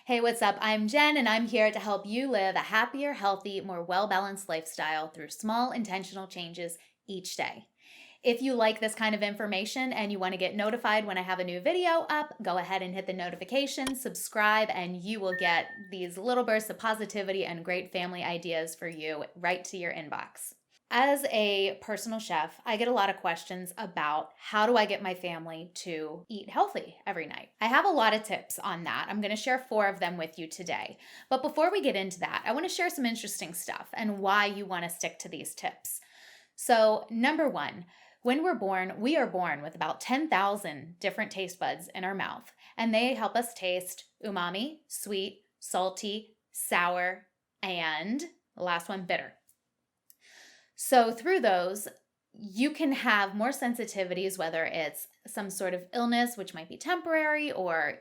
Hey, what's up? I'm Jen, and I'm here to help you live a happier, healthy, more well balanced lifestyle through small, intentional changes each day. If you like this kind of information and you want to get notified when I have a new video up, go ahead and hit the notification, subscribe, and you will get these little bursts of positivity and great family ideas for you right to your inbox. As a personal chef, I get a lot of questions about how do I get my family to eat healthy every night. I have a lot of tips on that. I'm going to share 4 of them with you today. But before we get into that, I want to share some interesting stuff and why you want to stick to these tips. So, number 1, when we're born, we are born with about 10,000 different taste buds in our mouth, and they help us taste umami, sweet, salty, sour, and the last one, bitter. So through those, you can have more sensitivities, whether it's some sort of illness, which might be temporary or,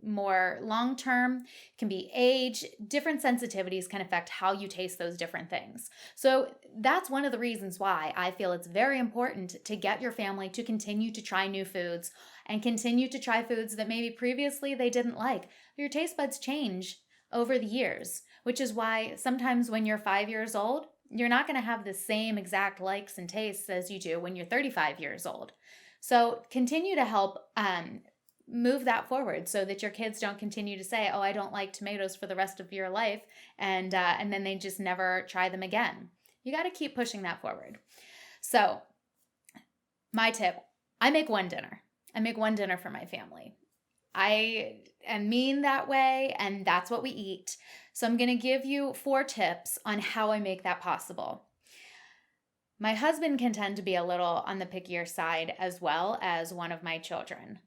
more long-term, can be age. Different sensitivities can affect how you taste those different things. So that's one of the reasons why I feel it's very important to get your family to continue to try new foods and continue to try foods that maybe previously they didn't like. Your taste buds change over the years, which is why sometimes when you're 5 years old, you're not going to have the same exact likes and tastes as you do when you're 35 years old. So continue to help move that forward so that your kids don't continue to say, oh, I don't like tomatoes for the rest of your life, and then they just never try them again. You got to keep pushing that forward. So my tip, I make one dinner. I make one dinner for my family. I am mean that way, and that's what we eat. So I'm going to give you 4 tips on how I make that possible. My husband can tend to be a little on the pickier side as well as one of my children.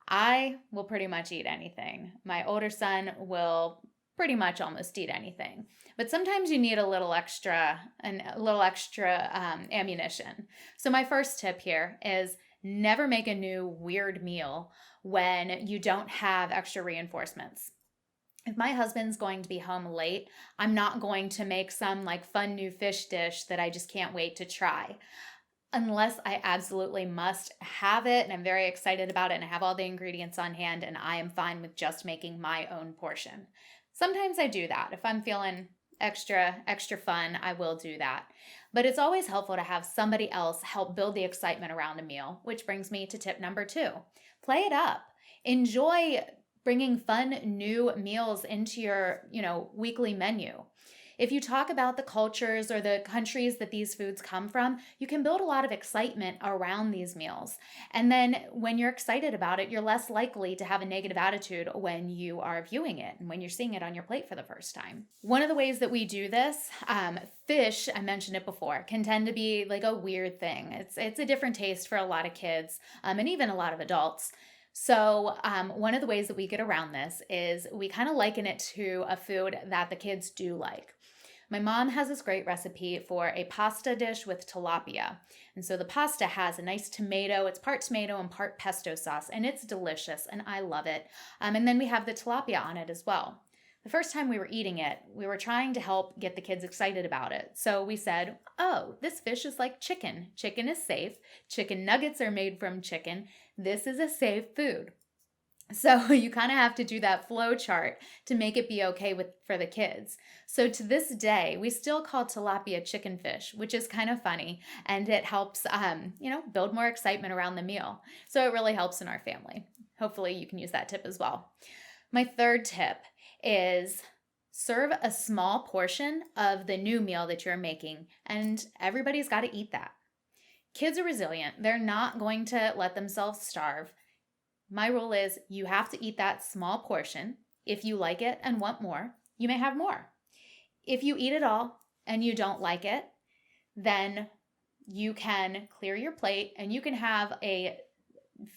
I will pretty much eat anything. My older son will pretty much almost eat anything. But sometimes you need a little extra ammunition. So my first tip here is never make a new weird meal when you don't have extra reinforcements. If my husband's going to be home late, I'm not going to make some fun new fish dish that I just can't wait to try. Unless I absolutely must have it and I'm very excited about it and I have all the ingredients on hand and I am fine with just making my own portion. Sometimes I do that. If I'm feeling extra fun, I will do that. But it's always helpful to have somebody else help build the excitement around a meal, which brings me to tip number 2. Play it up. Enjoy bringing fun new meals into your, weekly menu. If you talk about the cultures or the countries that these foods come from, you can build a lot of excitement around these meals. And then when you're excited about it, you're less likely to have a negative attitude when you are viewing it and when you're seeing it on your plate for the first time. One of the ways that we do this, fish, I mentioned it before, can tend to be like a weird thing. It's a different taste for a lot of kids and even a lot of adults. So one of the ways that we get around this is we kind of liken it to a food that the kids do like. My mom has this great recipe for a pasta dish with tilapia. And so the pasta has a nice tomato. It's part tomato and part pesto sauce, and it's delicious, and I love it. And then we have the tilapia on it as well. The first time we were eating it, we were trying to help get the kids excited about it. So we said, oh, this fish is like chicken. Chicken is safe. Chicken nuggets are made from chicken. This is a safe food. So you kind of have to do that flow chart to make it be okay for the kids. So to this day, we still call tilapia chicken fish, which is kind of funny, and it helps, build more excitement around the meal. So it really helps in our family. Hopefully you can use that tip as well. My third tip is serve a small portion of the new meal that you're making, and everybody's got to eat that. Kids are resilient. They're not going to let themselves starve. My rule is you have to eat that small portion. If you like it and want more, you may have more. If you eat it all and you don't like it, then you can clear your plate and you can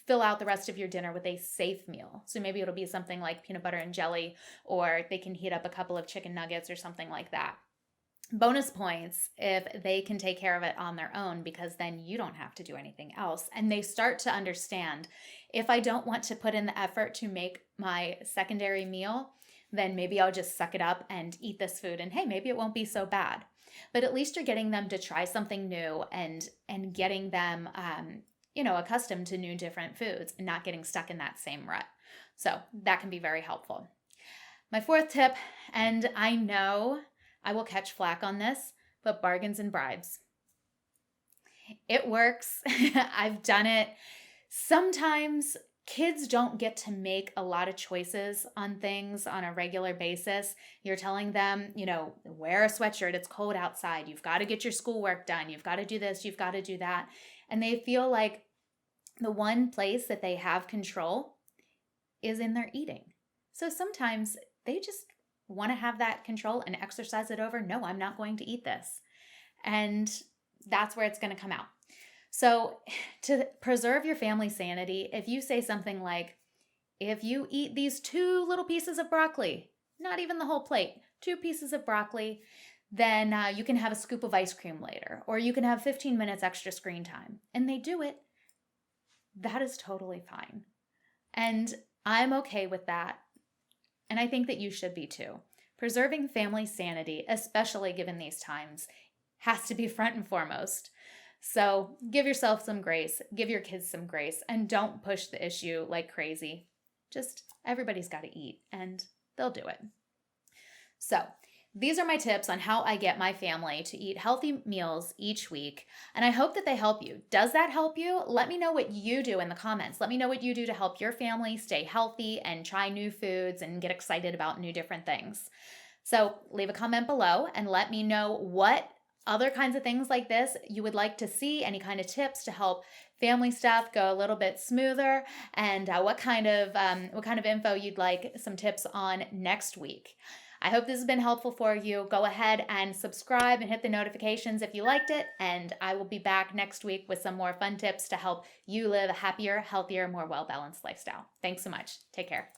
fill out the rest of your dinner with a safe meal. So maybe it'll be something like peanut butter and jelly, or they can heat up a couple of chicken nuggets or something like that. Bonus points if they can take care of it on their own, because then you don't have to do anything else. And they start to understand, if I don't want to put in the effort to make my secondary meal, then maybe I'll just suck it up and eat this food. And hey, maybe it won't be so bad. But at least you're getting them to try something new and getting them, accustomed to new different foods and not getting stuck in that same rut. So that can be very helpful. My fourth tip, and I know I will catch flack on this, but bargains and bribes. It works. I've done it. Sometimes kids don't get to make a lot of choices on things on a regular basis. You're telling them, wear a sweatshirt, it's cold outside, you've got to get your schoolwork done, you've got to do this, you've got to do that. And they feel like the one place that they have control is in their eating. So sometimes they just want to have that control and exercise it over. No, I'm not going to eat this. And that's where it's going to come out. So to preserve your family sanity, if you say something like, if you eat these 2 little pieces of broccoli, not even the whole plate, 2 pieces of broccoli, then you can have a scoop of ice cream later, or you can have 15 minutes extra screen time. And they do it. That is totally fine. And I'm okay with that. And I think that you should be too. Preserving family sanity, especially given these times, has to be front and foremost. So give yourself some grace, give your kids some grace, and don't push the issue like crazy. Just everybody's got to eat, and they'll do it. So these are my tips on how I get my family to eat healthy meals each week, and I hope that they help you. Does that help you? Let me know what you do in the comments. Let me know what you do to help your family stay healthy and try new foods and get excited about new different things. So leave a comment below and let me know what other kinds of things like this you would like to see, any kind of tips to help family stuff go a little bit smoother, and what kind of info you'd like some tips on next week. I hope this has been helpful for you. Go ahead and subscribe and hit the notifications if you liked it, and I will be back next week with some more fun tips to help you live a happier, healthier, more well-balanced lifestyle. Thanks so much. Take care.